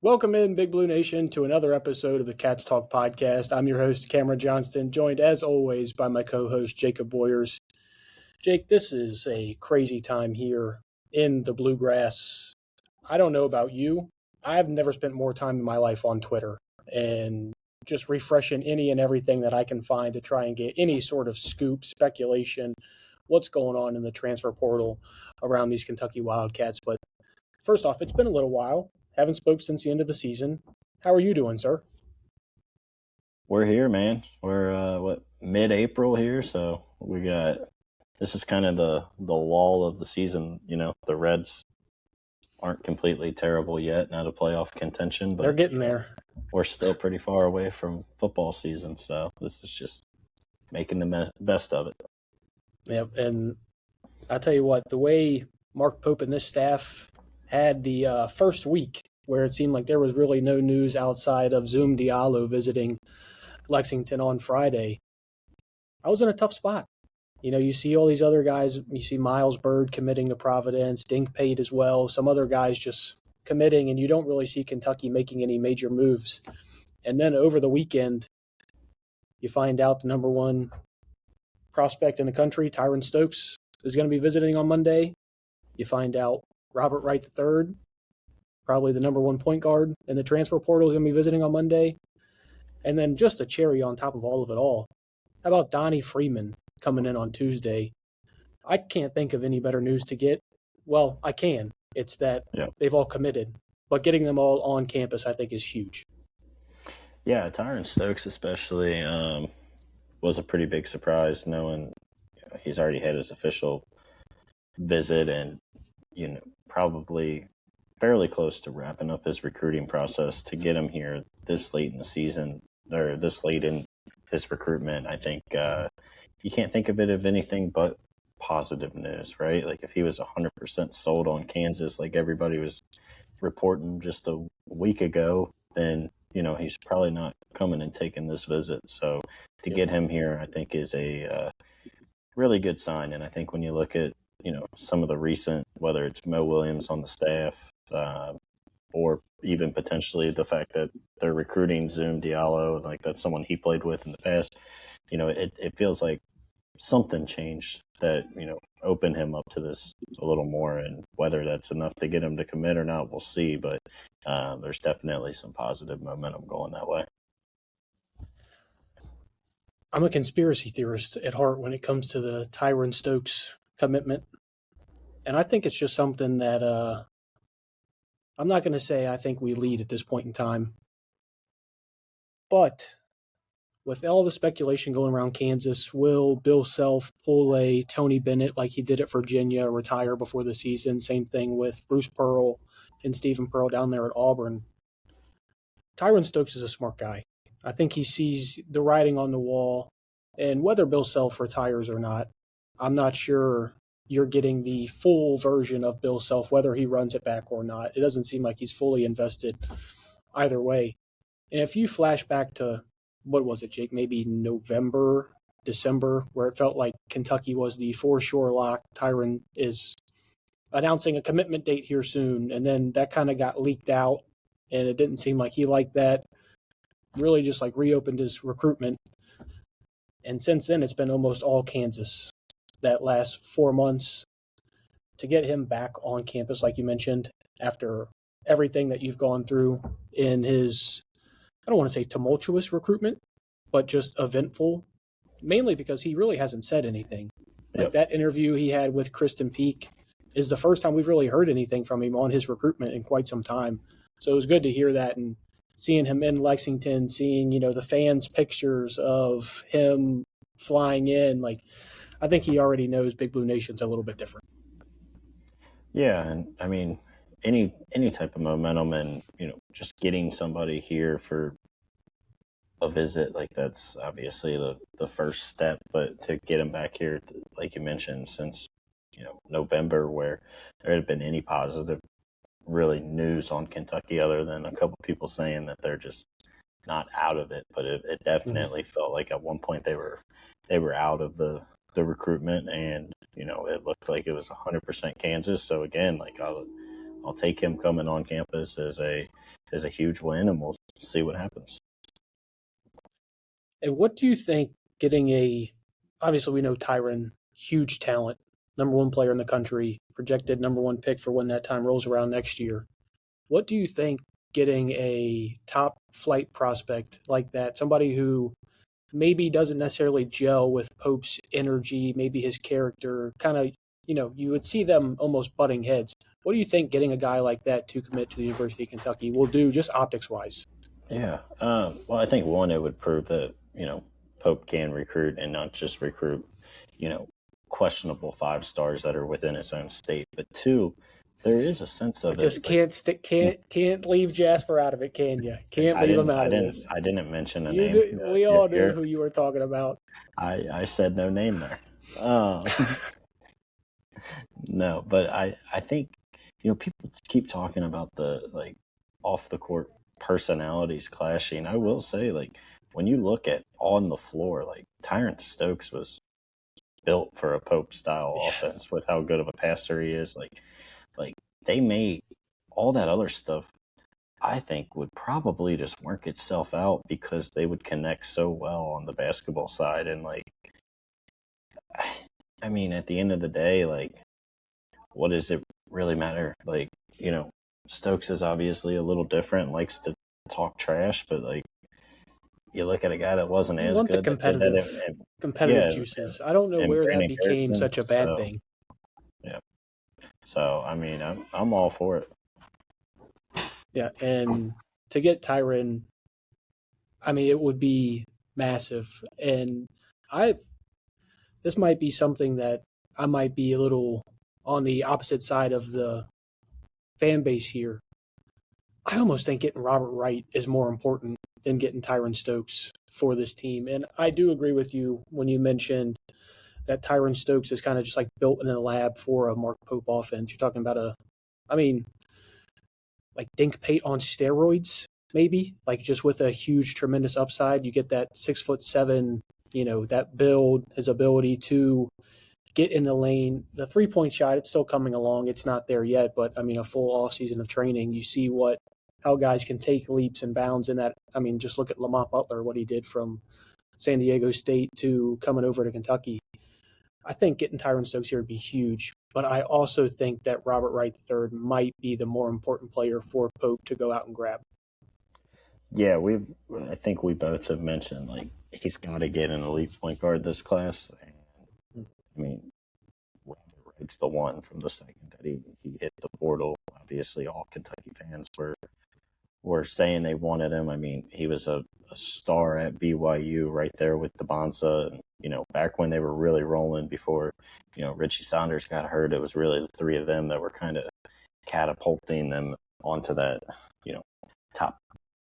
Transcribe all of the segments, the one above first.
Welcome in, Big Blue Nation, to another episode of the Cats Talk podcast. I'm your host, Cameron Johnston, joined as always by my co-host, Jacob Boyers. Jake, this is a crazy time here in the Bluegrass. I don't know about you. I've never spent more time in my life on Twitter and just refreshing any and everything that I can find to try and get any sort of scoop, speculation, what's going on in the transfer portal around these Kentucky Wildcats. But first off, it's been a little while. Haven't spoke since the end of the season. How are you doing, sir? We're here, man. We're mid-April here, so this is kind of the lull of the season. You know, the Reds aren't completely terrible yet, not a playoff contention, but they're getting there. We're still pretty far away from football season, so this is just making the best of it. Yep, and I tell you what, the way Mark Pope and this staff had the first week where it seemed like there was really no news outside of Zoom Diallo visiting Lexington on Friday, I was in a tough spot. You know, you see all these other guys, you see Miles Bird committing to Providence, Dink paid as well, some other guys just committing, and you don't really see Kentucky making any major moves. And then over the weekend, you find out the number one prospect in the country, Tyron Stokes, is going to be visiting on Monday. You find out Robert Wright III, probably the number one point guard in the transfer portal, is going to be visiting on Monday. And then just a cherry on top of all of it all, how about Donnie Freeman coming in on Tuesday? I can't think of any better news to get. Well, I can. It's that They've all committed. But getting them all on campus, I think, is huge. Yeah, Tyron Stokes especially was a pretty big surprise, knowing he's already had his official visit and, probably fairly close to wrapping up his recruiting process. To get him here this late in the season, or this late in his recruitment, I think you can't think of it of anything but positive news, right? Like if he was 100% sold on Kansas, like everybody was reporting just a week ago, then, he's probably not coming and taking this visit. So to get him here, I think is a really good sign. And I think when you look at, some of the recent, whether it's Mo Williams on the staff, or even potentially the fact that they're recruiting Zoom Diallo, like that's someone he played with in the past, it feels like something changed that, opened him up to this a little more. And whether that's enough to get him to commit or not, we'll see. But there's definitely some positive momentum going that way. I'm a conspiracy theorist at heart when it comes to the Tyron Stokes commitment. And I think it's just something that I'm not going to say I think we lead at this point in time. But with all the speculation going around Kansas, will Bill Self pull a Tony Bennett like he did at Virginia, retire before the season? Same thing with Bruce Pearl and Stephen Pearl down there at Auburn. Tyron Stokes is a smart guy. I think he sees the writing on the wall. And whether Bill Self retires or not, I'm not sure you're getting the full version of Bill Self, whether he runs it back or not. It doesn't seem like he's fully invested either way. And if you flash back to, what was it, Jake, maybe November, December, where it felt like Kentucky was the for-sure lock. Tyron is announcing a commitment date here soon, and then that kind of got leaked out, and it didn't seem like he liked that. Really just like reopened his recruitment. And since then, it's been almost all Kansas that last 4 months. To get him back on campus, like you mentioned, after everything that you've gone through in his, I don't want to say tumultuous recruitment, but just eventful, mainly because he really hasn't said anything. Like that interview he had with Kristen Peak is the first time we've really heard anything from him on his recruitment in quite some time. So it was good to hear that, and seeing him in Lexington, seeing, the fans' pictures of him flying in, like I think he already knows Big Blue Nation's a little bit different. Yeah, and I mean, any type of momentum and, just getting somebody here for a visit, like that's obviously the first step. But to get him back here, like you mentioned, since, November, where there had been any positive really news on Kentucky other than a couple people saying that they're just not out of it. But it definitely felt like at one point they were out of the recruitment, and it looked like it was 100% Kansas. So again, like I'll take him coming on campus as is a huge win, and we'll see what happens. And what do you think obviously we know Tyron, huge talent, number one player in the country, projected number one pick for when that time rolls around next year. What do you think getting a top flight prospect like that, somebody who maybe doesn't necessarily gel with Pope's energy, maybe his character, kind of, you would see them almost butting heads. What do you think getting a guy like that to commit to the University of Kentucky will do just optics wise? Yeah. Well, I think one, it would prove that, Pope can recruit and not just recruit, you know, questionable 5 stars that are within his own state. But two, there is a sense of Just can't leave Jasper out of it, can you? Can't leave him out of this. I didn't mention a name. We all knew who you were talking about. I said no name there. No, but I think people keep talking about the off the court personalities clashing. I will say, when you look at on the floor, Tyron Stokes was built for a Pope style offense with how good of a passer he is. Like they made all that other stuff, I think, would probably just work itself out because they would connect so well on the basketball side. And I mean, at the end of the day, what does it really matter? Stokes is obviously a little different, likes to talk trash, but you look at a guy that wasn't as good. The competitive juices. I don't know where that became such a bad thing. Yeah. So I mean, I'm all for it. Yeah, and to get Tyron, I mean, it would be massive. And this might be something that I might be a little on the opposite side of the fan base here. I almost think getting Robert Wright is more important than getting Tyron Stokes for this team. And I do agree with you when you mentioned that Tyron Stokes is kind of just built in a lab for a Mark Pope offense. You're talking about Dink Pate on steroids, maybe, just with a huge, tremendous upside. You get that 6'7", that build, his ability to get in the lane. The 3-point shot, it's still coming along. It's not there yet, but I mean, a full off season of training, you see how guys can take leaps and bounds in that. I mean, just look at Lamont Butler, what he did from San Diego State to coming over to Kentucky. I think getting Tyron Stokes here would be huge, but I also think that Robert Wright III might be the more important player for Pope to go out and grab. Yeah, I think we both have mentioned he's got to get an elite point guard this class. And, I mean, Robert Wright's the one from the second that he hit the portal. Obviously, all Kentucky fans were saying they wanted him. I mean, he was a star at BYU right there with DeBonza. Back when they were really rolling before, Richie Saunders got hurt, it was really the three of them that were kind of catapulting them onto that, top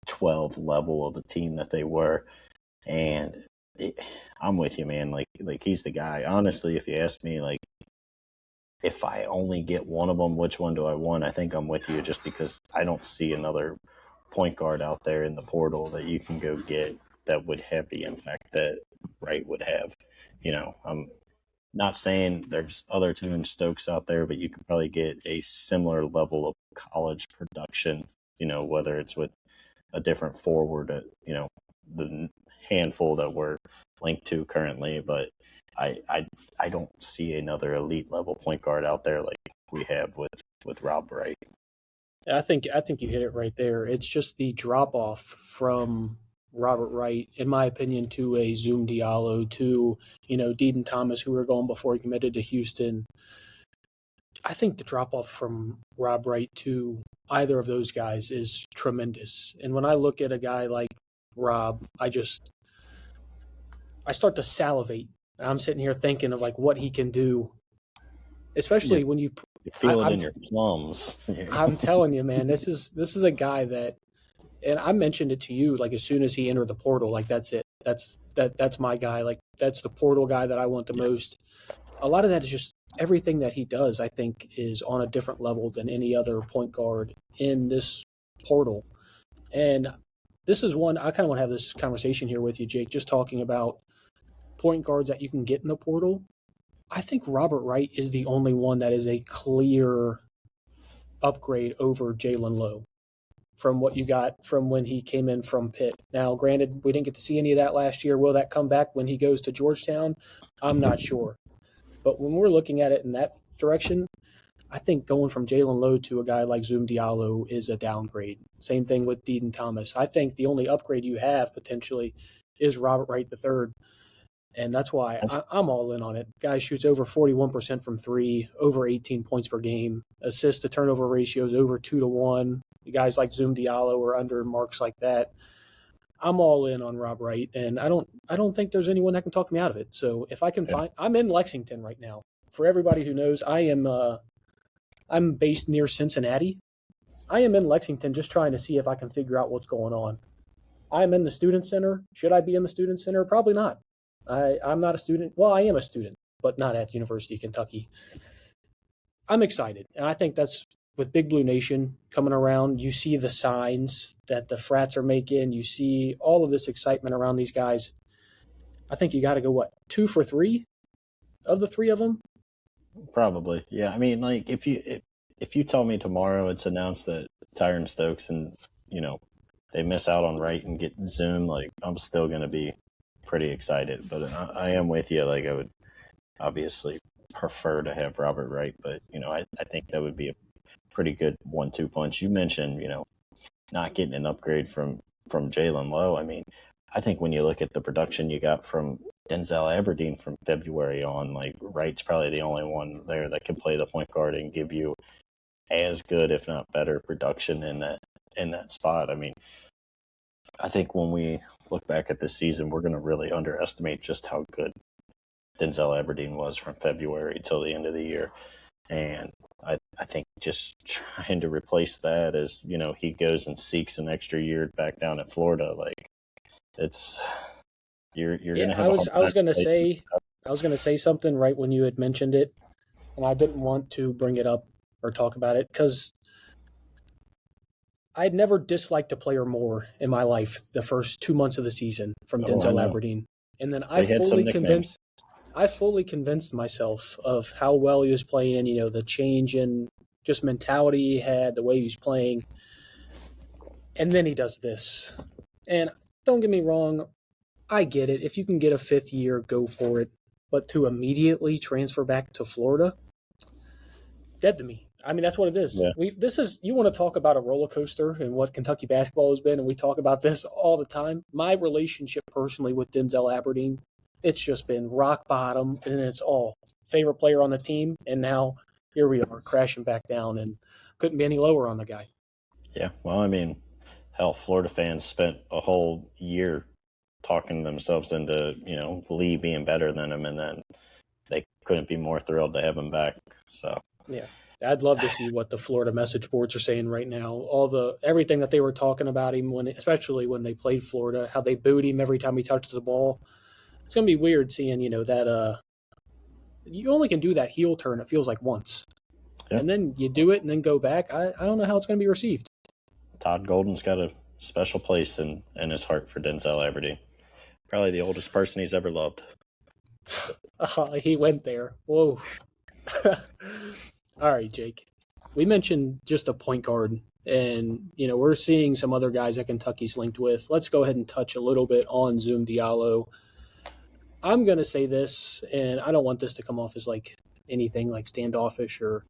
12 level of the team that they were. And I'm with you, man. He's the guy. Honestly, if you ask me, if I only get one of them, which one do I want? I think I'm with you just because I don't see another point guard out there in the portal that you can go get that would have the impact that Wright would have. I'm not saying there's other Tyron Stokes out there, but you could probably get a similar level of college production, whether it's with a different forward at, the handful that we're linked to currently. But I don't see another elite level point guard out there like we have with Rob Wright. I think you hit it right there. It's just the drop off from Robert Wright, in my opinion, to a Zoom Diallo, to Deedon Thomas, who were going before he committed to Houston. I think the drop off from Rob Wright to either of those guys is tremendous. And when I look at a guy like Rob, I start to salivate. I'm sitting here thinking of what he can do, especially when you feel it in your plums. I'm telling you, man, this is a guy that, and I mentioned it to you, as soon as he entered the portal, that's it. That's my guy. That's the portal guy that I want the most. A lot of that is just everything that he does, I think, is on a different level than any other point guard in this portal. And this is one, I kind of want to have this conversation here with you, Jake, just talking about point guards that you can get in the portal. I think Robert Wright is the only one that is a clear upgrade over Jalen Lowe. from what you got from when he came in from Pitt. Now, granted, we didn't get to see any of that last year. Will that come back when he goes to Georgetown? I'm not sure. But when we're looking at it in that direction, I think going from Jalen Lowe to a guy like Zoom Diallo is a downgrade. Same thing with Deaton Thomas. I think the only upgrade you have potentially is Robert Wright III. And that's why I'm all in on it. Guy shoots over 41% from three, over 18 points per game. Assist to turnover ratios over 2-1. Guys like Zoom Diallo are under marks like that. I'm all in on Rob Wright, and I don't think there's anyone that can talk me out of it. So if I can find, I'm in Lexington right now. For everybody who knows, I'm based near Cincinnati. I am in Lexington just trying to see if I can figure out what's going on. I'm in the student center. Should I be in the student center? Probably not. I'm not a student. Well, I am a student, but not at the University of Kentucky. I'm excited, and I think that's with Big Blue Nation coming around. You see the signs that the frats are making. You see all of this excitement around these guys. I think you got to go, 2 for 3 of the 3 of them? Probably, yeah. I mean, like if you tell me tomorrow it's announced that Tyron Stokes and they miss out on Wright and get Zoom, like I'm still gonna be pretty excited. But I am with you. Like I would obviously prefer to have Robert Wright, but I think that would be a pretty good 1-2 punch. You mentioned not getting an upgrade from Jalen Lowe. I mean, I think when you look at the production you got from Denzel Aberdeen from February on, like Wright's probably the only one there that can play the point guard and give you as good, if not better, production in that spot. I mean, I think when we look back at this season, we're going to really underestimate just how good Denzel Aberdeen was from February till the end of the year. And I think just trying to replace that as, he goes and seeks an extra year back down at Florida, like it's you're gonna have I was gonna say something right when you had mentioned it, and I didn't want to bring it up or talk about it because I'd never disliked a player more in my life the first 2 months of the season from Denzel Aberdeen. And then I fully convinced myself of how well he was playing, the change in just mentality he had, the way he was playing. And then he does this. And don't get me wrong, I get it. If you can get a 5th year, go for it. But to immediately transfer back to Florida, dead to me. I mean, that's what it is. Yeah. You want to talk about a roller coaster and what Kentucky basketball has been, and we talk about this all the time. My relationship personally with Denzel Aberdeen, it's just been rock bottom, and it's all favorite player on the team, and now here we are crashing back down, and couldn't be any lower on the guy. Yeah, well, I mean, hell, Florida fans spent a whole year talking themselves into, Lee being better than him, and then they couldn't be more thrilled to have him back. So yeah. I'd love to see what the Florida message boards are saying right now. Everything that they were talking about him, especially when they played Florida, how they booed him every time he touched the ball. It's gonna be weird seeing, that you only can do that heel turn. It feels like once, and then you do it and then go back. I don't know how it's gonna be received. Todd Golden's got a special place in his heart for Denzel Aberdeen. Probably the oldest person he's ever loved. He went there. Whoa. All right, Jake. We mentioned just a point guard, and, we're seeing some other guys that Kentucky's linked with. Let's go ahead and touch a little bit on Zoom Diallo. I'm going to say this, and I don't want this to come off as like anything like standoffish or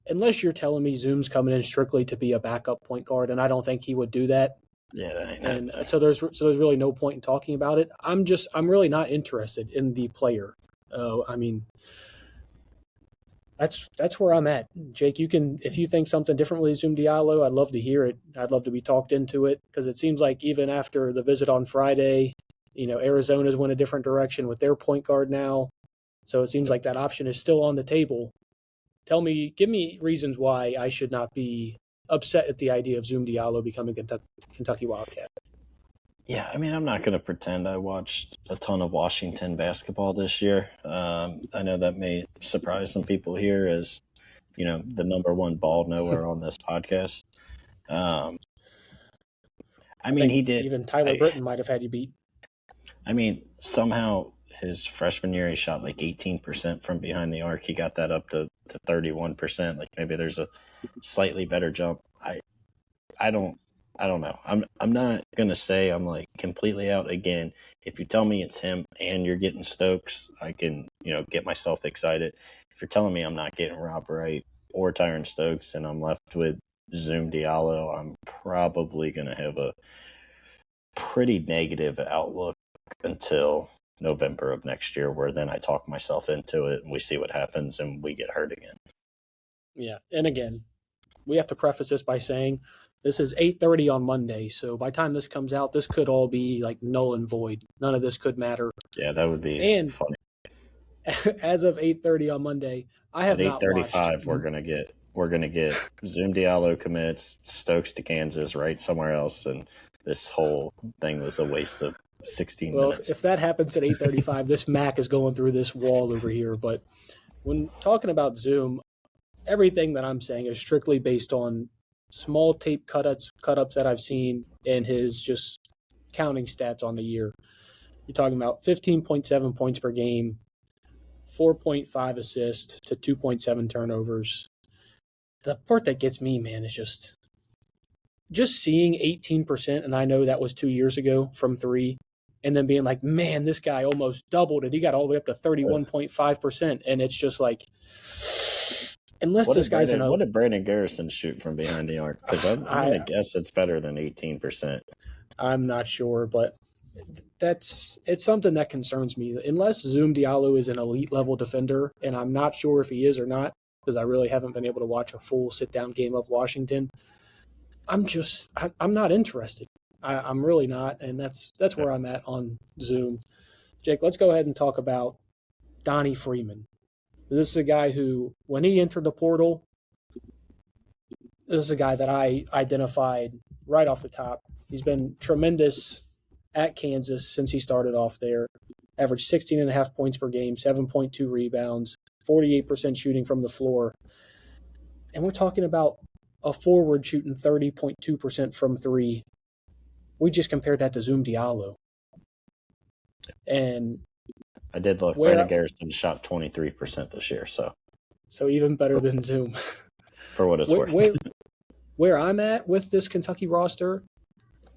unless you're telling me Zoom's coming in strictly to be a backup point guard, and I don't think he would do that. Yeah, and so there's really no point in talking about it. I'm really not interested in the player. I mean, that's where I'm at. Jake, if you think something differently, Zoom Diallo, I'd love to hear it. I'd love to be talked into it because it seems like even after the visit on Friday, Arizona's went a different direction with their point guard now. So it seems like that option is still on the table. Give me reasons why I should not be upset at the idea of Zoom Diallo becoming Kentucky Wildcat. Yeah, I mean, I'm not going to pretend I watched a ton of Washington basketball this year. I know that may surprise some people here as, the number one ball knower on this podcast. I mean, he did. Even Tyler Britton might have had you beat. I mean, somehow his freshman year, he shot like 18% from behind the arc. He got that up to 31%. Like maybe there's a slightly better jump. I don't know. I'm not gonna say I'm like completely out again. If you tell me it's him and you're getting Stokes, I can, get myself excited. If you're telling me I'm not getting Rob Wright or Tyron Stokes and I'm left with Zoom Diallo, I'm probably gonna have a pretty negative outlook until November of next year, where then I talk myself into it and we see what happens and we get hurt again. Yeah, and again, we have to preface this by saying this is 8:30 on Monday, so by the time this comes out, this could all be like null and void. None of this could matter. Yeah, that would be And funny. as of 8:30 on Monday, I have At not watched. 8:35, we're gonna get Zoom Diallo commits, Stokes to Kansas, right somewhere else, and this whole thing was a waste of 16 Well, minutes. if that happens at 8:35, this Mac is going through this wall over here. But when talking about Zoom, everything that I'm saying is strictly based on small tape cut-ups that I've seen and his just counting stats on the year. You're talking about 15.7 points per game, 4.5 assists to 2.7 turnovers. The part that gets me, man, is just seeing 18%, and I know that was 2 years ago from three, and then being like, man, this guy almost doubled it. He got all the way up to 31.5%, and it's just like, unless this guy's what did Brandon Garrison shoot from behind the arc? Because I'm going to guess it's better than 18%. I'm not sure, but it's something that concerns me. Unless Zoom Diallo is an elite level defender, and I'm not sure if he is or not, because I really haven't been able to watch a full sit-down game of Washington, I'm not interested. I'm really not, and that's where I'm at on Zoom. Jake, let's go ahead and talk about Donnie Freeman. This is a guy who, when he entered the portal, this is a guy that I identified right off the top. He's been tremendous at Kansas since he started off there. Averaged 16.5 points per game, 7.2 rebounds, 48% shooting from the floor. And we're talking about a forward shooting 30.2% from three. We just compared that to Zoom Diallo. And I did look. Brandon Garrison shot 23% this year, so even better than Zoom. For what it's worth. Where I'm at with this Kentucky roster,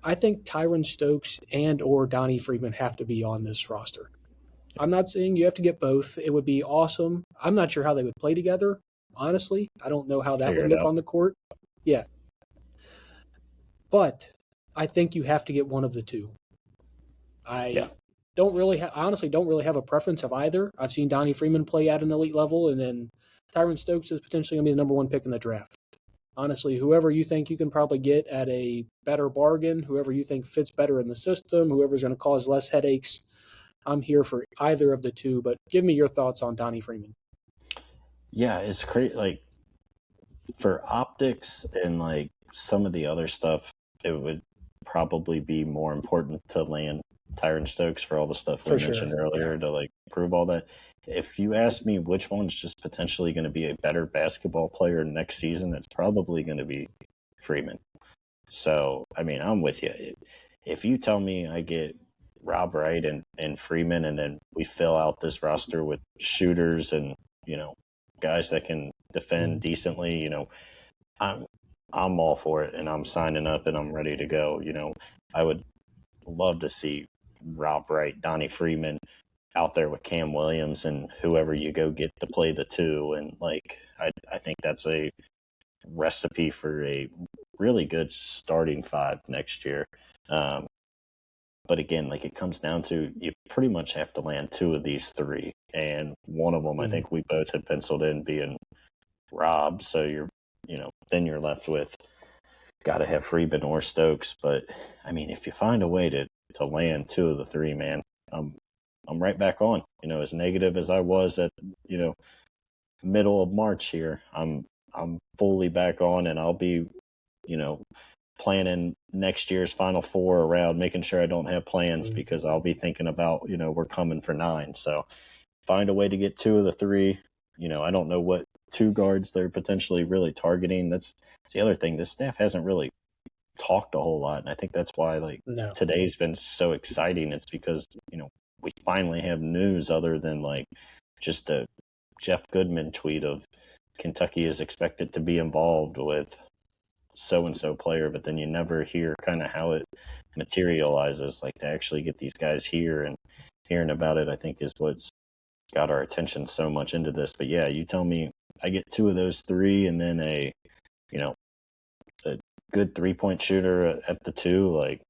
I think Tyron Stokes and or Donnie Freeman have to be on this roster. I'm not saying you have to get both. It would be awesome. I'm not sure how they would play together, honestly. I don't know how that would look on the court. Yeah. But I think you have to get one of the two. I honestly don't really have a preference of either. I've seen Donnie Freeman play at an elite level, and then Tyron Stokes is potentially going to be the number one pick in the draft. Honestly, whoever you think you can probably get at a better bargain, whoever you think fits better in the system, whoever's going to cause less headaches, I'm here for either of the two. But give me your thoughts on Donnie Freeman. Yeah, it's great. Like, for optics and like some of the other stuff, it would probably be more important to land Tyron Stokes for all the stuff we mentioned earlier to like prove all that. If you ask me which one's just potentially going to be a better basketball player next season, it's probably going to be Freeman. So, I mean, I'm with you. If you tell me I get Rob Wright and Freeman, and then we fill out this roster with shooters and, guys that can defend decently, I'm all for it, and I'm signing up and I'm ready to go. I would love to see Rob Wright, Donnie Freeman out there with Cam Williams and whoever you go get to play the two. And like, I think that's a recipe for a really good starting five next year. But again, like, it comes down to, you pretty much have to land two of these three. And one of them, I think we both had penciled in being Rob. So then you're left with, got to have Freeman or Stokes. But I mean, if you find a way to land two of the three, man, I'm right back on. As negative as I was at, middle of March here, I'm fully back on, and I'll be, planning next year's Final Four around making sure I don't have plans, because I'll be thinking about, we're coming for 9. So find a way to get two of the three. I don't know what two guards they're potentially really targeting. That's the other thing. This staff hasn't really talked a whole lot, and I think that's why today's been so exciting. It's because we finally have news other than like just a Jeff Goodman tweet of Kentucky is expected to be involved with so-and-so player, but then you never hear kind of how it materializes. Like, to actually get these guys here and hearing about it, I think is what's got our attention so much into this. But yeah, you tell me I get 2 of those 3 and then a good 3-point shooter at the 2, like,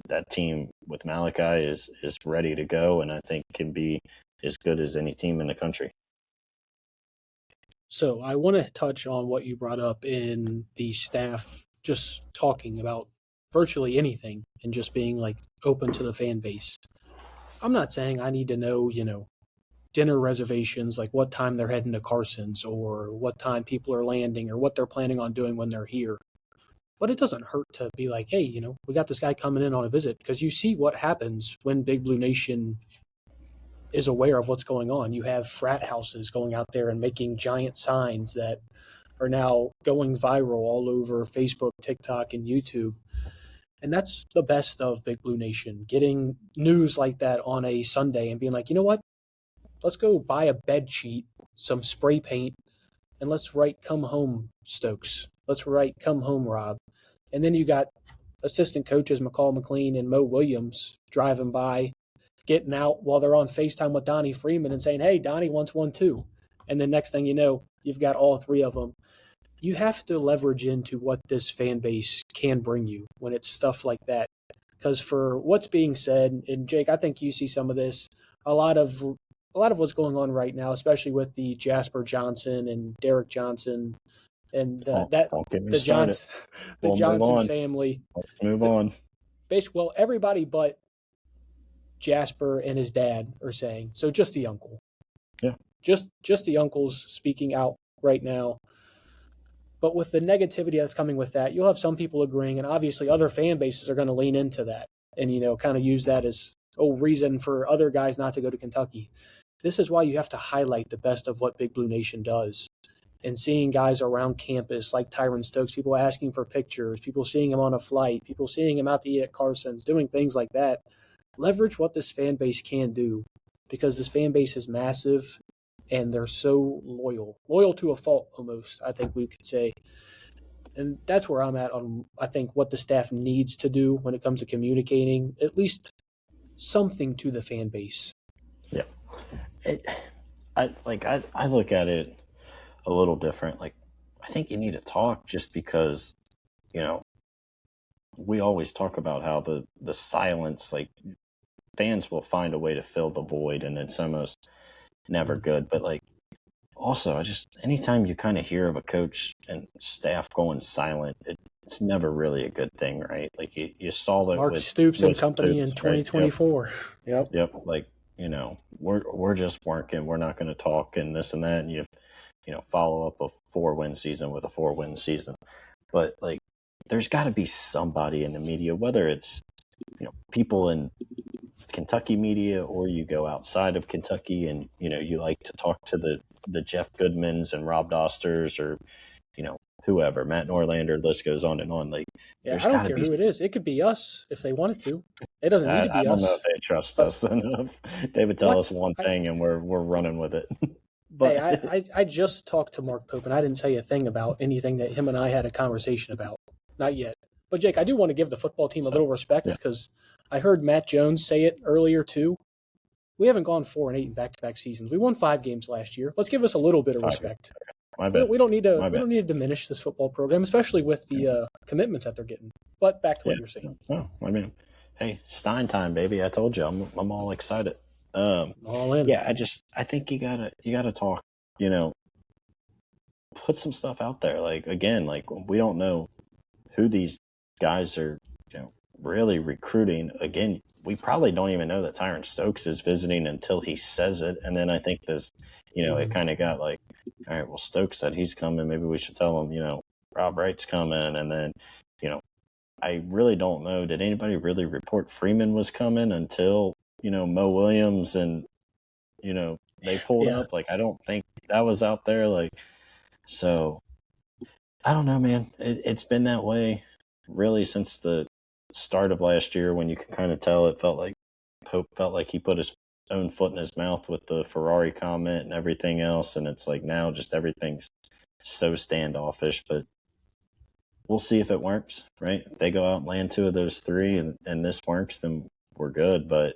that team with Malachi is ready to go, and I think can be as good as any team in the country. So I want to touch on what you brought up in the staff just talking about virtually anything and just being like open to the fan base. I'm not saying I need to know, dinner reservations, like what time they're heading to Carson's or what time people are landing or what they're planning on doing when they're here. But it doesn't hurt to be like, hey, we got this guy coming in on a visit, because you see what happens when Big Blue Nation is aware of what's going on. You have frat houses going out there and making giant signs that are now going viral all over Facebook, TikTok, and YouTube. And that's the best of Big Blue Nation, getting news like that on a Sunday and being like, you know what? Let's go buy a bed sheet, some spray paint, and let's write "Come Home, Stokes." Let's write "Come Home, Rob." And then you got assistant coaches McCall McLean and Mo Williams driving by, getting out while they're on FaceTime with Donnie Freeman and saying, hey, Donnie wants one too. And then next thing you know, you've got all 3 of them. You have to leverage into what this fan base can bring you when it's stuff like that. Because for what's being said, and Jake, I think you see some of this, a lot of what's going on right now, especially with the Jasper Johnson and Derek Johnson and the Johnson family. Let's move on. Basically, well, everybody but Jasper and his dad are saying, so just the uncle. Yeah. Just the uncles speaking out right now. But with the negativity that's coming with that, you'll have some people agreeing, and obviously other fan bases are going to lean into that and, kind of use that as a reason for other guys not to go to Kentucky. This is why you have to highlight the best of what Big Blue Nation does. And seeing guys around campus like Tyron Stokes, people asking for pictures, people seeing him on a flight, people seeing him out to eat at Carson's, doing things like that. Leverage what this fan base can do, because this fan base is massive and they're so loyal to a fault almost, I think we could say. And that's where I'm at on, I think, what the staff needs to do when it comes to communicating, at least something to the fan base. Yeah. I look at it a little different. Like, I think you need to talk, just because, we always talk about how the silence, like, fans will find a way to fill the void, and it's almost never good. But, like, also, anytime you kind of hear of a coach and staff going silent, it's never really a good thing, right? Like, you saw that Mark Stoops and company in 2024. Right? Yep. Like, we're just working. We're not going to talk and this and that. And you follow up a 4-win season with a 4-win season. But, like, there's got to be somebody in the media, whether it's, people in Kentucky media, or you go outside of Kentucky and, you like to talk to the Jeff Goodmans and Rob Dosters, or, whoever, Matt Norlander, list goes on and on. Like, yeah, I don't care who it is. It could be us if they wanted to. It doesn't need to be us. I don't know if they trust us enough. They would tell us one thing and we're running with it. But hey, I just talked to Mark Pope, and I didn't say a thing about anything that him and I had a conversation about. Not yet. But, Jake, I do want to give the football team a little respect, because I heard Matt Jones say it earlier, too. We haven't gone 4-8 in back-to-back seasons. We won 5 games last year. Let's give us a little bit of respect. My bad. We don't need to diminish this football program, especially with the commitments that they're getting. But back to what you're saying. Oh, I mean, hey, Stein time, baby! I told you, I'm all excited. All in. Yeah, I think you gotta talk. Put some stuff out there. Like, again, like, we don't know who these guys are, really recruiting. Again, we probably don't even know that Tyron Stokes is visiting until he says it. And then I think this, it kind of got like, all right, well, Stokes said he's coming. Maybe we should tell him, Rob Wright's coming. And then, I really don't know. Did anybody really report Freeman was coming until, Mo Williams and, they pulled up? Like, I don't think that was out there. Like, so I don't know, man. It's been that way really since the start of last year, when you can kind of tell it felt like Pope felt like he put his own foot in his mouth with the Ferrari comment and everything else. And it's like, now just everything's so standoffish. But we'll see if it works, right? If they go out and land 2 of those 3 and this works, then we're good. But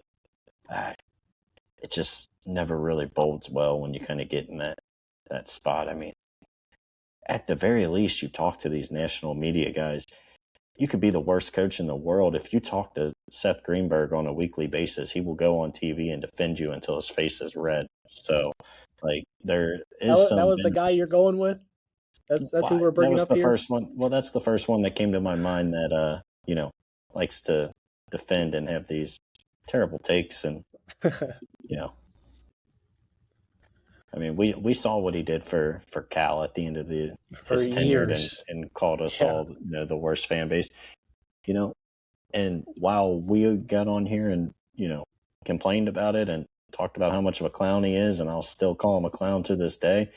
it just never really bodes well when you kind of get in that spot. I mean, at the very least, you talk to these national media guys. You could be the worst coach in the world. If you talk to Seth Greenberg on a weekly basis, he will go on TV and defend you until his face is red. So, like, there is That was the benefit. guy you're going with. That's who we're That bringing was up the here. first one. Well, that's the first one that came to my mind that likes to defend and have these terrible takes, and I mean, we saw what he did for Cal at the end of his tenure and called us all the worst fan base. And while we got on here and complained about it and talked about how much of a clown he is, and I'll still call him a clown to this day.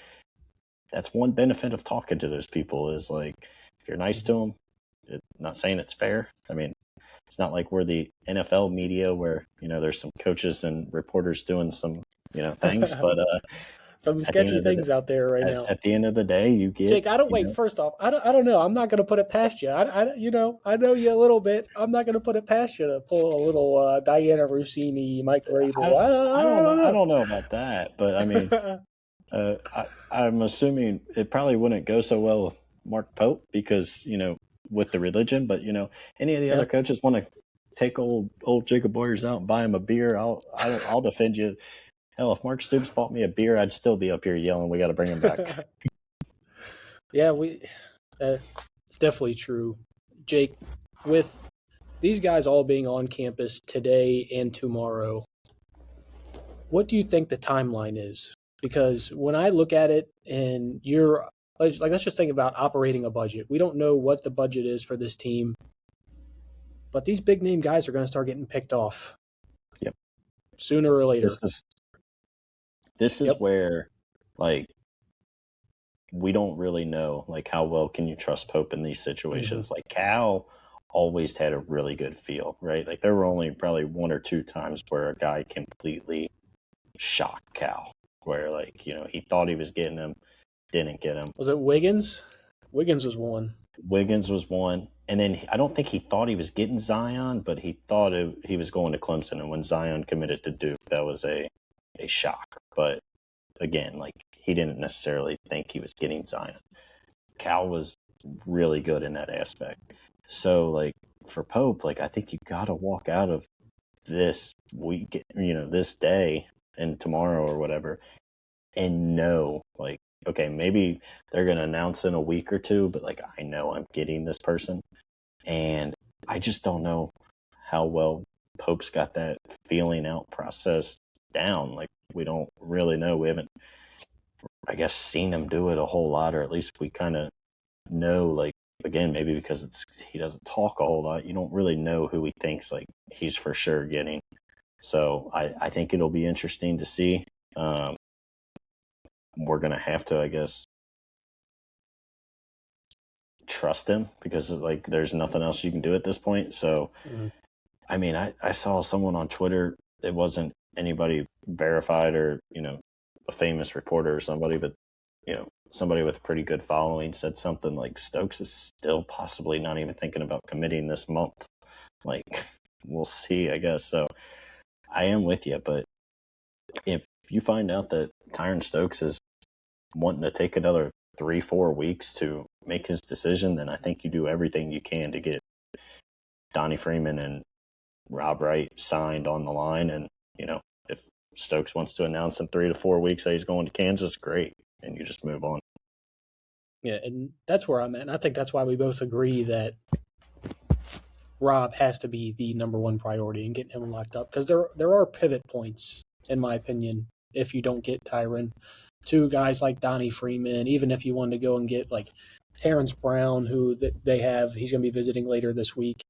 That's one benefit of talking to those people is, like, if you're nice to them, not saying it's fair. I mean, it's not like we're the NFL media where, there's some coaches and reporters doing some, things, but some sketchy things out there right now. At the end of the day, you get Jake. First off, I don't know. I'm not going to put it past you. I know you a little bit. I'm not going to put it past you to pull a little Diana Rossini, Mike Vrabel. I don't know about that, but I mean. I'm assuming it probably wouldn't go so well with Mark Pope because, with the religion, but, any of the other coaches want to take old Jacob Boyers out and buy him a beer. I'll defend you. Hell, if Mark Stoops bought me a beer, I'd still be up here yelling, we got to bring him back. Yeah, it's definitely true. Jake, with these guys all being on campus today and tomorrow, what do you think the timeline is? Because when I look at it and let's just think about operating a budget. We don't know what the budget is for this team, but these big name guys are going to start getting picked off. Yep. Sooner or later. This is where, like, we don't really know, like, how well can you trust Pope in these situations. Mm-hmm. Like, Cal always had a really good feel, right? Like, there were only probably 1 or 2 times where a guy completely shocked Cal. Where, like, he thought he was getting him, didn't get him. Was it Wiggins? Wiggins was one. And then I don't think he thought he was getting Zion, but he thought he was going to Clemson. And when Zion committed to Duke, that was a shock. But, again, like, he didn't necessarily think he was getting Zion. Cal was really good in that aspect. So, like, for Pope, like, I think you got to walk out of this week, this day and tomorrow or whatever, and know, like, okay, maybe they're going to announce in a week or 2, but, like, I know I'm getting this person. And I just don't know how well Pope's got that feeling out process down. Like, we don't really know. We haven't, I guess, seen him do it a whole lot, or at least we kind of know, like, again, maybe because he doesn't talk a whole lot, you don't really know who he thinks, like, he's for sure getting. So I think it'll be interesting to see. We're going to have to, I guess, trust him because, like, there's nothing else you can do at this point. So, I mean, I saw someone on Twitter, it wasn't anybody verified or, a famous reporter or somebody, but, somebody with a pretty good following said something like Stokes is still possibly not even thinking about committing this month. Like, we'll see, I guess. So I am with you, but if you find out that Tyron Stokes is wanting to take another 3-4 weeks to make his decision, then I think you do everything you can to get Donnie Freeman and Rob Wright signed on the line. And, if Stokes wants to announce in 3 to 4 weeks that he's going to Kansas, great. And you just move on. Yeah, and that's where I'm at. And I think that's why we both agree that Rob has to be the number one priority in getting him locked up, because there are pivot points, in my opinion, if you don't get Tyron. 2 guys like Donnie Freeman, even if you wanted to go and get, like, Terrence Brown, who they have, he's going to be visiting later this week.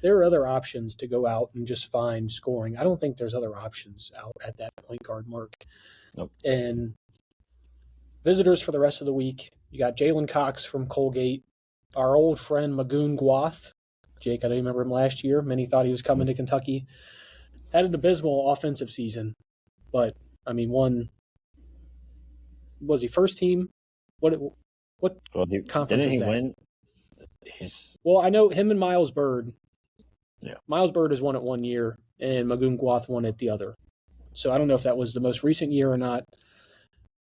There are other options to go out and just find scoring. I don't think there's other options out at that point guard mark. Nope. And visitors for the rest of the week, you got Jalen Cox from Colgate, our old friend Magoon Gwath. Jake, I don't remember him last year. Many thought he was coming to Kentucky. Had an abysmal offensive season, but, I mean, was he first team? What conference is that? Well, I know him and Miles Bird. Yeah. Miles Bird has won it 1 year, and Magoon Gwath won it the other. So I don't know if that was the most recent year or not,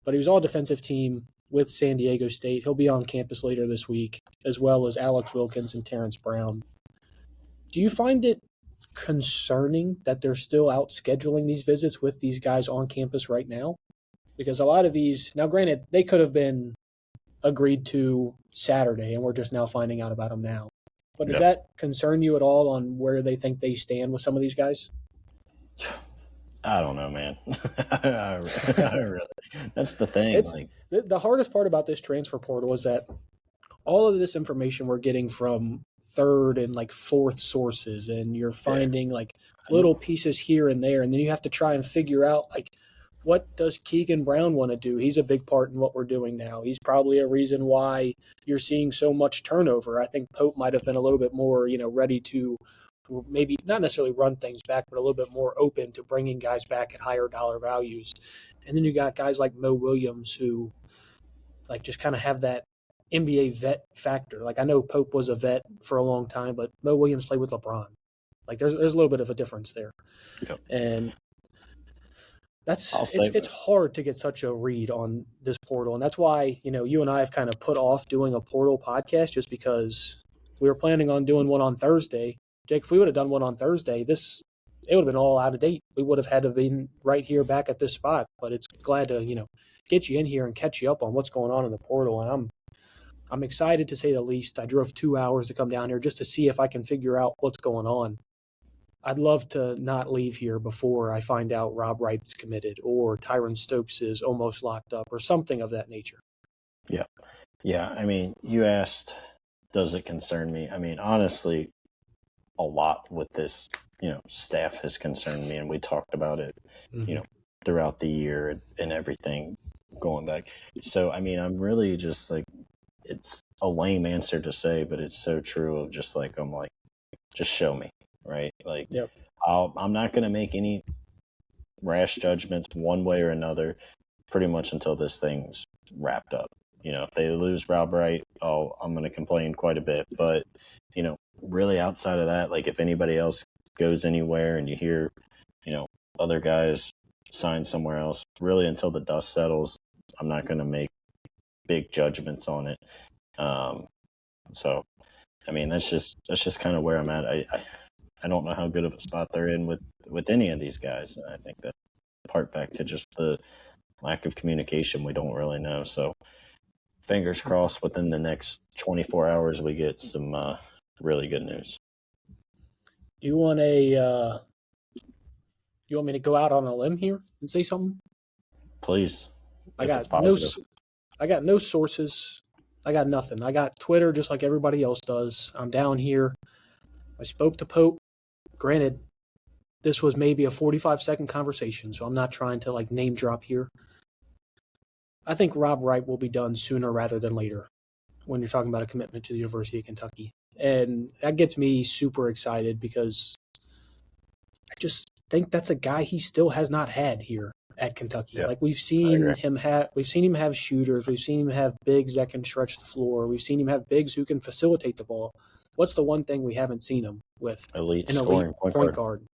but he was all defensive team with San Diego State. He'll be on campus later this week, as well as Alex Wilkins and Terrence Brown. Do you find it concerning that they're still out scheduling these visits with these guys on campus right now? Because a lot of these, now granted, they could have been agreed to Saturday, and we're just now finding out about them now. But does that concern you at all on where they think they stand with some of these guys? I don't know, man. I really, that's the thing. It's the hardest part about this transfer portal is that all of this information we're getting from third and like fourth sources, and you're finding like little pieces here and there, and then you have to try and figure out like, what does Keegan Brown want to do? He's a big part in what we're doing now. He's probably a reason why you're seeing so much turnover. I think Pope might have been a little bit more, ready to maybe not necessarily run things back, but a little bit more open to bringing guys back at higher dollar values. And then you got guys like Mo Williams who like just kind of have that NBA vet factor. Like I know Pope was a vet for a long time, but Mo Williams played with LeBron. Like there's a little bit of a difference there. Yep. And it's hard to get such a read on this portal. And that's why, you and I have kind of put off doing a portal podcast just because we were planning on doing one on Thursday. Jake, if we would have done one on Thursday, it would have been all out of date. We would have had to have been right here back at this spot. But it's glad to, get you in here and catch you up on what's going on in the portal. And I'm excited to say the least. I drove 2 hours to come down here just to see if I can figure out what's going on. I'd love to not leave here before I find out Rob Wright's committed or Tyron Stokes is almost locked up or something of that nature. Yeah. Yeah. I mean, you asked, does it concern me? I mean, honestly, a lot with this, staff has concerned me, and we talked about it, throughout the year and everything going back. So, I mean, I'm really just like, it's a lame answer to say, but it's so true of just like, I'm like, just show me. Right? Like, I'm not going to make any rash judgments one way or another pretty much until this thing's wrapped up. If they lose Rob Wright, I'm going to complain quite a bit. But, really outside of that, like if anybody else goes anywhere and you hear, other guys sign somewhere else, really until the dust settles, I'm not going to make big judgments on it. So, I mean, that's just kind of where I'm at. I don't know how good of a spot they're in with any of these guys. I think that part back to just the lack of communication. We don't really know. So fingers crossed within the next 24 hours we get some really good news. You want me to go out on a limb here and say something? Please. I got no sources. I got nothing. I got Twitter just like everybody else does. I'm down here. I spoke to Pope. Granted, this was maybe a 45-second conversation, so I'm not trying to like name drop here. I think Rob Wright will be done sooner rather than later when you're talking about a commitment to the University of Kentucky. And that gets me super excited because I just think that's a guy he still has not had here at Kentucky. Yeah, like we've seen him have shooters, we've seen him have bigs that can stretch the floor, we've seen him have bigs who can facilitate the ball. What's the one thing we haven't seen him with? An elite point guard.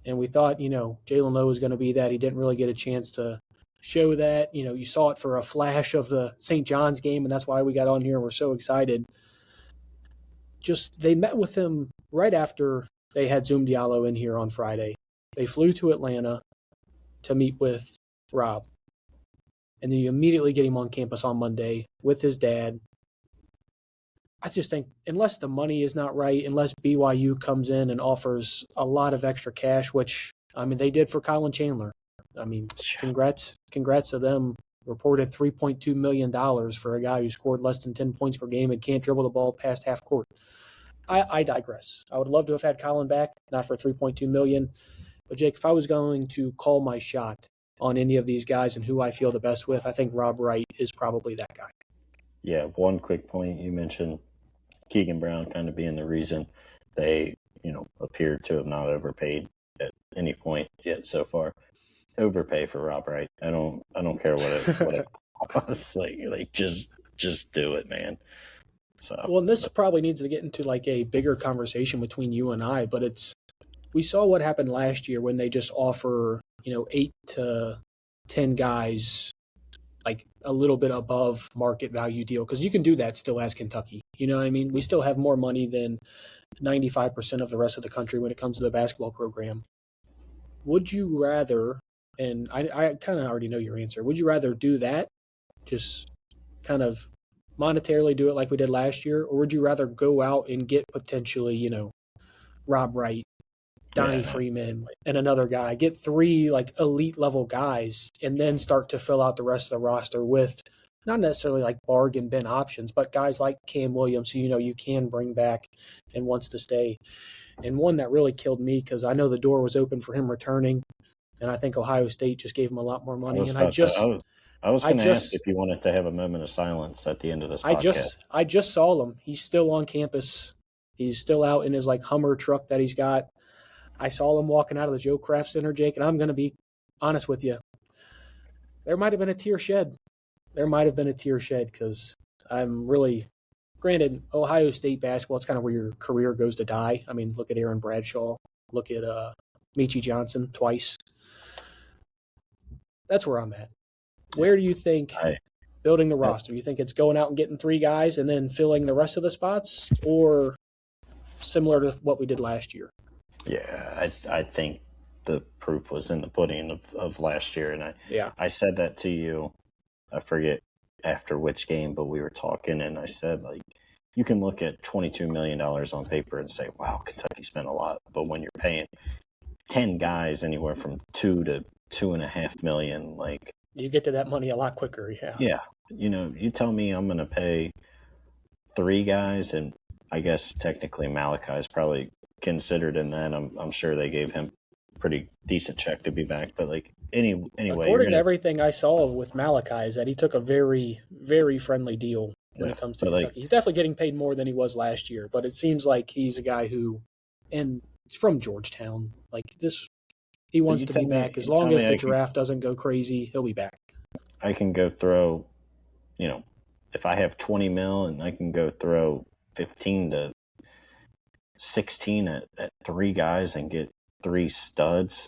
And we thought, Jalen Lowe was going to be that. He didn't really get a chance to show that. You saw it for a flash of the St. John's game, and that's why we got on here and we're so excited. Just they met with him right after they had Zoom Diallo in here on Friday. They flew to Atlanta to meet with Rob. And then you immediately get him on campus on Monday with his dad. I just think unless the money is not right, unless BYU comes in and offers a lot of extra cash, which, I mean, they did for Colin Chandler. I mean, congrats to them. Reported $3.2 million for a guy who scored less than 10 points per game and can't dribble the ball past half court. I digress. I would love to have had Colin back, not for $3.2 million. But, Jake, if I was going to call my shot on any of these guys and who I feel the best with, I think Rob Wright is probably that guy. Yeah, one quick point. You mentioned Keegan Brown kind of being the reason they, appeared to have not overpaid at any point yet so far. Overpay for Rob Wright. I don't care what it honestly, like just do it, man. So, Well, and this probably needs to get into like a bigger conversation between you and I, but we saw what happened last year when they just offer, 8 to 10 guys like a little bit above market value deal, because you can do that still as Kentucky. You know what I mean? We still have more money than 95% of the rest of the country when it comes to the basketball program. Would you rather, and I kind of already know your answer, would you rather do that, just kind of monetarily do it like we did last year, or would you rather go out and get potentially, Rob Wright, Donnie yeah, Freeman, and another guy, get 3 like elite level guys, and then start to fill out the rest of the roster with not necessarily like bargain bin options, but guys like Cam Williams, who you can bring back and wants to stay. And one that really killed me, because I know the door was open for him returning, and I think Ohio State just gave him a lot more I money. was And about to. I was I going to ask just, if you wanted to have a moment of silence at the end of this podcast. I just saw him. He's still on campus. He's still out in his like Hummer truck that he's got. I saw him walking out of the Joe Kraft Center, Jake, and I'm going to be honest with you. There might have been a tear shed. Because I'm really, granted, Ohio State basketball, it's kind of where your career goes to die. I mean, look at Aaron Bradshaw. Look at Michie Johnson twice. That's where I'm at. Where do you think building the roster? You think it's going out and getting 3 guys and then filling the rest of the spots, or similar to what we did last year? Yeah, I think the proof was in the pudding of last year, and I said that to you. I forget after which game, but we were talking, and I said, like, you can look at $22 million on paper and say, wow, Kentucky spent a lot. But when you're paying 10 guys anywhere from $2 to $2.5 million, like, you get to that money a lot quicker. Yeah. You tell me I'm going to pay 3 guys, and I guess technically Malachi's probably considered in that. I'm sure they gave him a pretty decent check to be back, but like anyway, according to everything I saw with Malachi, is that he took a very, very friendly deal when it comes to Kentucky. He's definitely getting paid more than he was last year, but it seems like he's a guy who, and he's from Georgetown, like this, he wants to be back. As long as the draft doesn't go crazy, he'll be back. I can go throw, if I have 20 mil and I can go throw 15 to 16 at 3 guys and get 3 studs,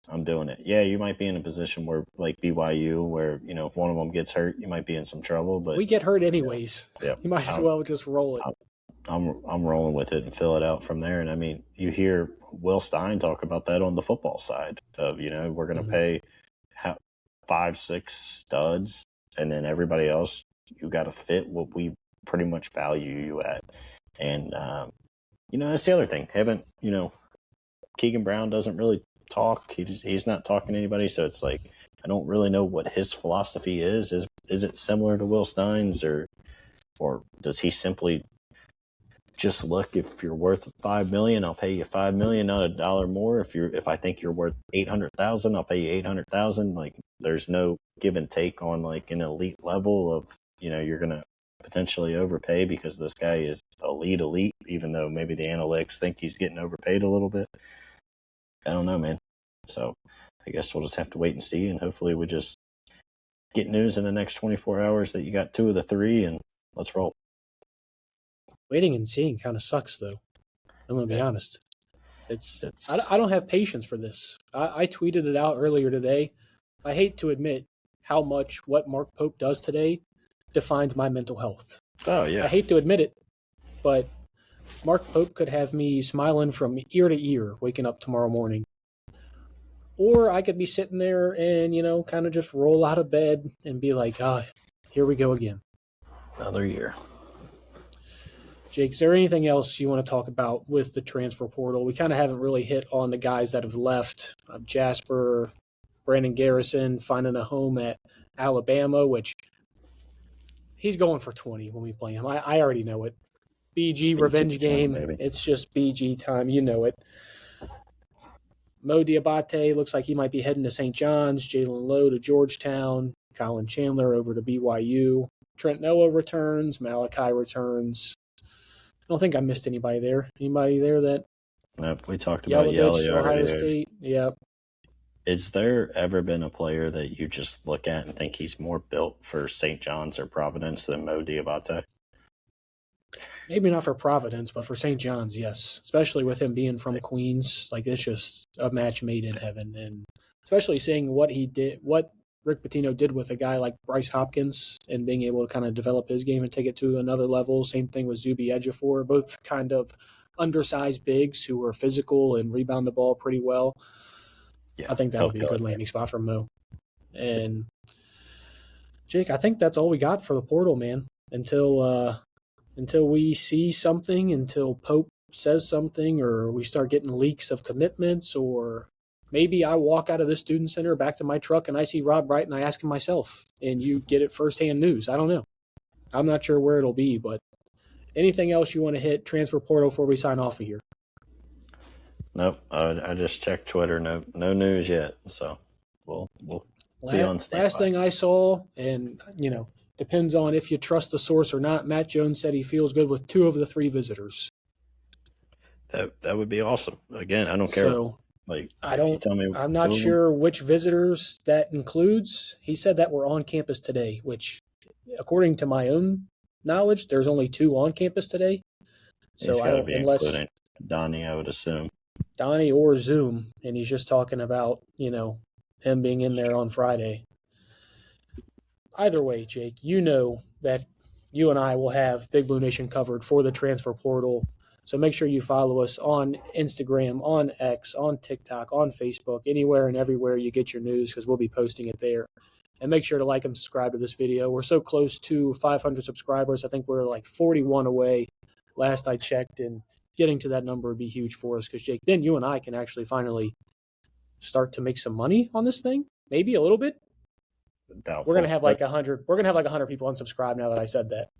I'm doing it. Yeah, you might be in a position where, like BYU, where, if one of them gets hurt, you might be in some trouble. But we get hurt anyways. Yeah, you might as well just roll it. I'm rolling with it and fill it out from there. And I mean, you hear Will Stein talk about that on the football side of, we're going to pay 5-6 studs, and then everybody else, you got to fit what we pretty much value you at. And, that's the other thing. Keegan Brown doesn't really talk. He's not talking to anybody. So it's like, I don't really know what his philosophy is. Is it similar to Will Stein's, or does he simply just look, if you're worth $5 million, I'll pay you $5 million, not a dollar more. If I think you're worth $800,000, I'll pay you $800,000. Like, there's no give and take on like an elite level of, you're gonna potentially overpay because this guy is elite, even though maybe the analytics think he's getting overpaid a little bit. I don't know, man. So I guess we'll just have to wait and see, and hopefully we just get news in the next 24 hours that you got 2 of the 3, and let's roll. Waiting and seeing kind of sucks, though. I'm going to be honest. I don't have patience for this. I tweeted it out earlier today. I hate to admit how much what Mark Pope does today defines my mental health. Oh, yeah. I hate to admit it, but Mark Pope could have me smiling from ear to ear waking up tomorrow morning. Or I could be sitting there and, kind of just roll out of bed and be like, here we go again. Another year. Jake, is there anything else you want to talk about with the transfer portal? We kind of haven't really hit on the guys that have left. Jasper, Brandon Garrison finding a home at Alabama, which he's going for 20 when we play him. I already know it. BG revenge game. Maybe. It's just BG time. You know it. Mo Diabate looks like he might be heading to St. John's. Jalen Lowe to Georgetown. Colin Chandler over to BYU. Trent Noah returns. Malachi returns. I don't think I missed anybody there. Anybody there that? Nope, we talked about Yelich, Ohio State. Yep. Is there ever been a player that you just look at and think he's more built for St. John's or Providence than Mo Diabate? Maybe not for Providence, but for St. John's, yes. Especially with him being from Queens, like it's just a match made in heaven, and especially seeing what he did, what Rick Pitino did with a guy like Bryce Hopkins, and being able to kind of develop his game and take it to another level. Same thing with Zuby Ejiofor, both kind of undersized bigs who were physical and rebound the ball pretty well. Yeah, I think that would be a good landing spot for Mo. And Jake, I think that's all we got for the portal, man. Until we see something, until Pope says something, or we start getting leaks of commitments, or maybe I walk out of this student center back to my truck and I see Rob Wright and I ask him myself, and you get it firsthand news. I don't know. I'm not sure where it'll be, but anything else you want to hit transfer portal before we sign off of here? Nope. I just checked Twitter. No news yet. So we'll be on standby. Last thing I saw, and depends on if you trust the source or not. Matt Jones said he feels good with 2 of the 3 visitors. That would be awesome. Again, I don't care. So I'm not sure which visitors that includes. He said that were on campus today, which, according to my own knowledge, there's only 2 on campus today. So I don't, unless Donnie, I would assume Donnie or Zoom, and he's just talking about him being in there on Friday. Either way, Jake, you know that you and I will have Big Blue Nation covered for the transfer portal. So make sure you follow us on Instagram, on X, on TikTok, on Facebook, anywhere and everywhere you get your news, because we'll be posting it there. And make sure to like and subscribe to this video. We're so close to 500 subscribers. I think we're like 41 away last I checked, and getting to that number would be huge for us, because, Jake, then you and I can actually finally start to make some money on this thing, maybe a little bit. Doubtful. We're gonna have like 100. We're gonna have like 100 people unsubscribe now that I said that.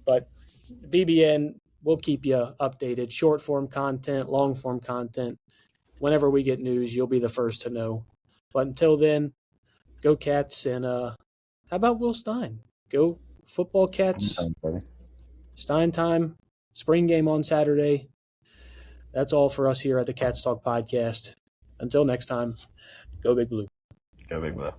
But BBN, we'll keep you updated. Short form content, long form content. Whenever we get news, you'll be the first to know. But until then, go Cats, and how about Will Stein? Go football Cats. Stein time. Spring game on Saturday. That's all for us here at the Cats Talk Podcast. Until next time, go Big Blue. Go Big Blue.